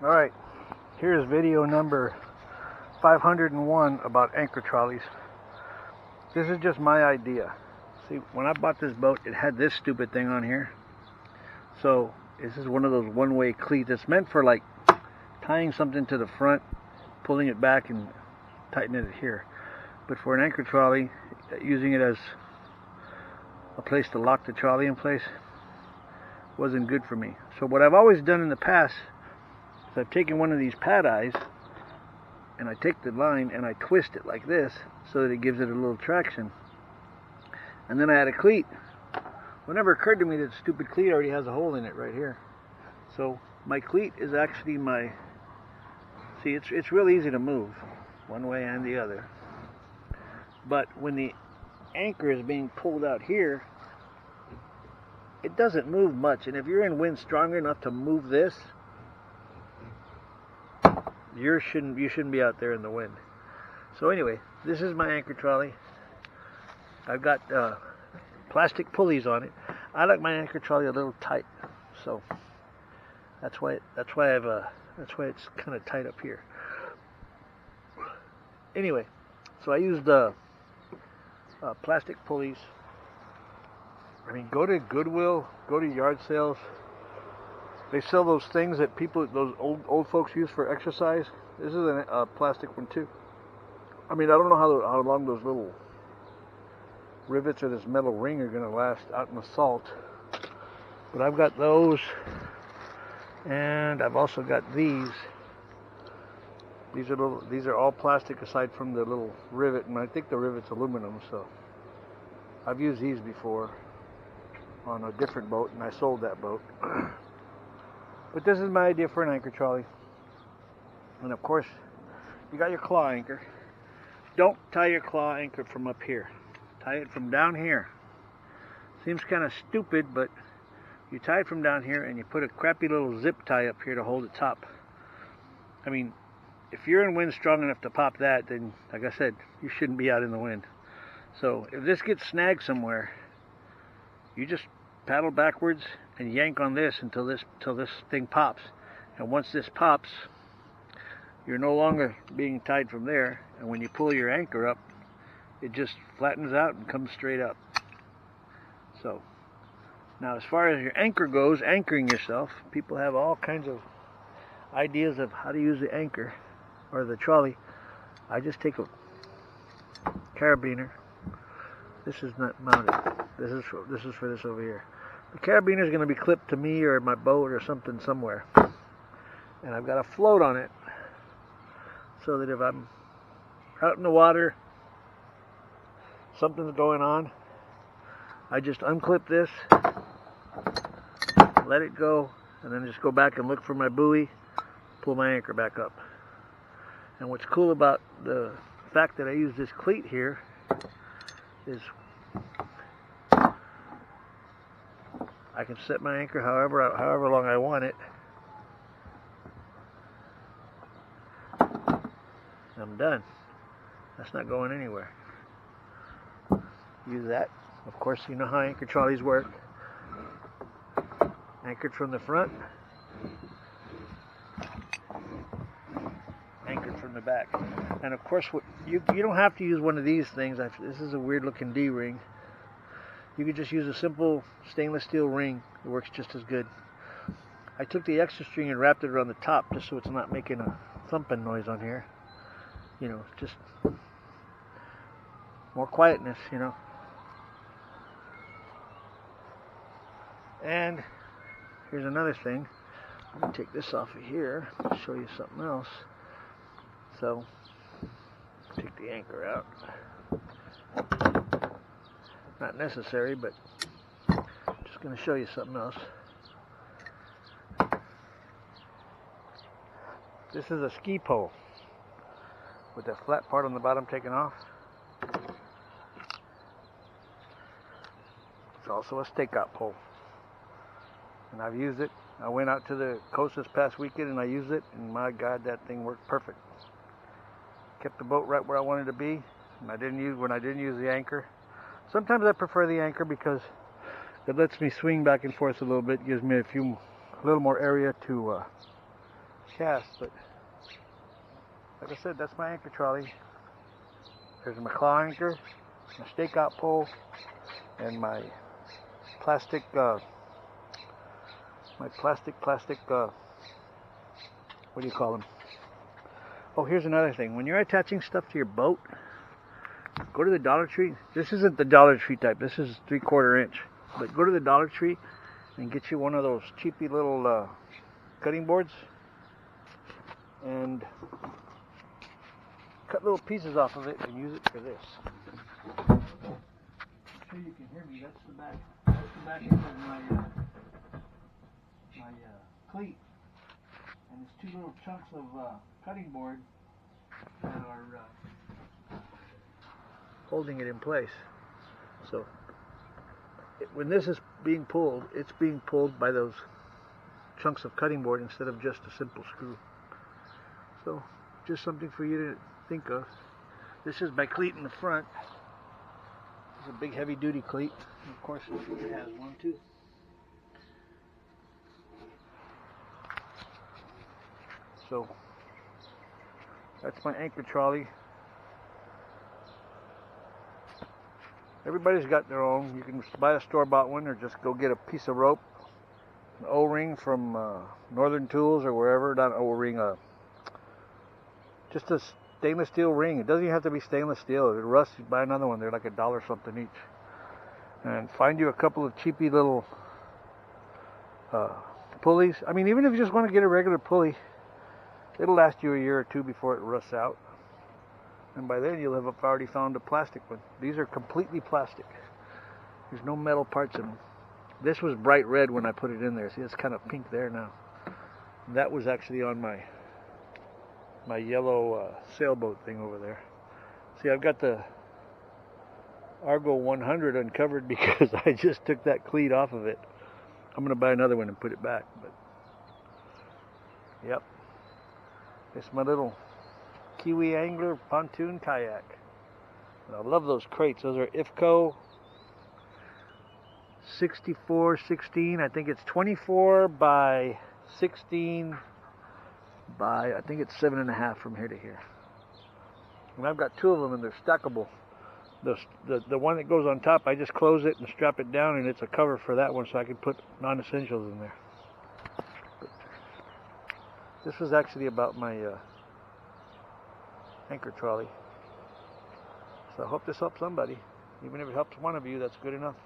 Alright, here's video number 501 about anchor trolleys. This is just my idea. See, when I bought this boat, it had this stupid thing on here. So, this is one of those one-way cleats. It's meant for like tying something to the front, pulling it back and tightening it here. But for an anchor trolley, using it as a place to lock the trolley in place wasn't good for me. So what I've always done in the past is I've taken one of these pad eyes and I take the line and I twist it like this so that it gives it a little traction. And then I add a cleat. Well, it never occurred to me that the stupid cleat already has a hole in it right here. So my cleat is actually my, see, it's real easy to move one way and the other. But when the anchor is being pulled out here, it doesn't move much. And if you're in wind strong enough to move this, you shouldn't be out there in the wind. So anyway, this is my anchor trolley. I've got plastic pulleys on it. I like my anchor trolley a little tight, so that's why it's kind of tight up here. Anyway, so I used plastic pulleys. I mean, go to Goodwill, go to yard sales. They sell those things that those old folks use for exercise. This is a plastic one too. I mean, I don't know how long those little rivets or this metal ring are going to last out in the salt. But I've got those, and I've also got these. These are all plastic aside from the little rivet, and I think the rivet's aluminum. So I've used these before on a different boat, and I sold that boat. But this is my idea for an anchor trolley. And of course, you got your claw anchor. Don't tie your claw anchor from up here. Tie it from down here. Seems kind of stupid, but you tie it from down here and you put a crappy little zip tie up here to hold the top. I mean, if you're in wind strong enough to pop that, then like I said, you shouldn't be out in the wind. So if this gets snagged somewhere, you just paddle backwards and yank on this until this thing pops. And once this pops, you're no longer being tied from there, and when you pull your anchor up, it just flattens out and comes straight up. So now, as far as your anchor goes, anchoring yourself, people have all kinds of ideas of how to use the anchor or the trolley. I just take a carabiner. This is not mounted. This is for this over here. The carabiner is going to be clipped to me or my boat or something somewhere, and I've got a float on it so that if I'm out in the water, something's going on, I just unclip this, let it go, and then just go back and look for my buoy, pull my anchor back up. And what's cool about the fact that I use this cleat here is I can set my anchor however long I want it. I'm done. That's not going anywhere. Use that. Of course, you know how anchor trolleys work. Anchored from the front, anchored from the back. And of course, you don't have to use one of these things. This is a weird looking D-ring. You could just use a simple stainless steel ring. It works just as good. I took the extra string and wrapped it around the top just so it's not making a thumping noise on here. You know, just more quietness, you know. And here's another thing. I'm going to take this off of here and show you something else. So, take the anchor out. Not necessary, but just going to show you something else. This is a ski pole with that flat part on the bottom taken off. It's also a stakeout pole. And I've used it. I went out to the coast this past weekend and I used it, and my God, that thing worked perfect. Kept the boat right where I wanted to be, and when I didn't use the anchor. Sometimes I prefer the anchor because it lets me swing back and forth a little bit, gives me a little more area to cast, but like I said, that's my anchor trolley. There's my claw anchor, my stakeout pole, and my plastic, what do you call them? Oh, here's another thing. When you're attaching stuff to your boat, go to the Dollar Tree. This isn't the Dollar Tree type. This is 3/4 inch. But go to the Dollar Tree and get you one of those cheapy little cutting boards and cut little pieces off of it and use it for this. I'm sure you can hear me. That's the back. That's the back end of my cleat. And it's two little chunks of cutting board that are holding it in place. So when this is being pulled, it's being pulled by those chunks of cutting board instead of just a simple screw. So just something for you to think of. This is my cleat in the front. It's a big heavy duty cleat. And of course it has one too. So that's my anchor trolley. Everybody's got their own. You can buy a store-bought one or just go get a piece of rope, an O-ring from Northern Tools or wherever. Not an O-ring, just a stainless steel ring. It doesn't even have to be stainless steel. If it rusts, you buy another one. They're like $1 something each. And find you a couple of cheapy little pulleys. I mean, even if you just want to get a regular pulley, it'll last you a year or two before it rusts out. And by then you'll have already found a plastic one. These are completely plastic. There's no metal parts in them. This was bright red when I put it in there. See, it's kind of pink there now. That was actually on my yellow sailboat thing over there. See, I've got the Argo 100 uncovered because I just took that cleat off of it. I'm going to buy another one and put it back. But yep. It's my little Kiwi Angler pontoon kayak. And I love those crates. Those are IFCO 6416. I think it's 24 by 16 by, I think it's 7.5 from here to here. And I've got two of them and they're stackable. The one that goes on top, I just close it and strap it down, and it's a cover for that one so I can put non-essentials in there. But this was actually about my anchor trolley. So I hope this helps somebody. Even if it helps one of you, that's good enough.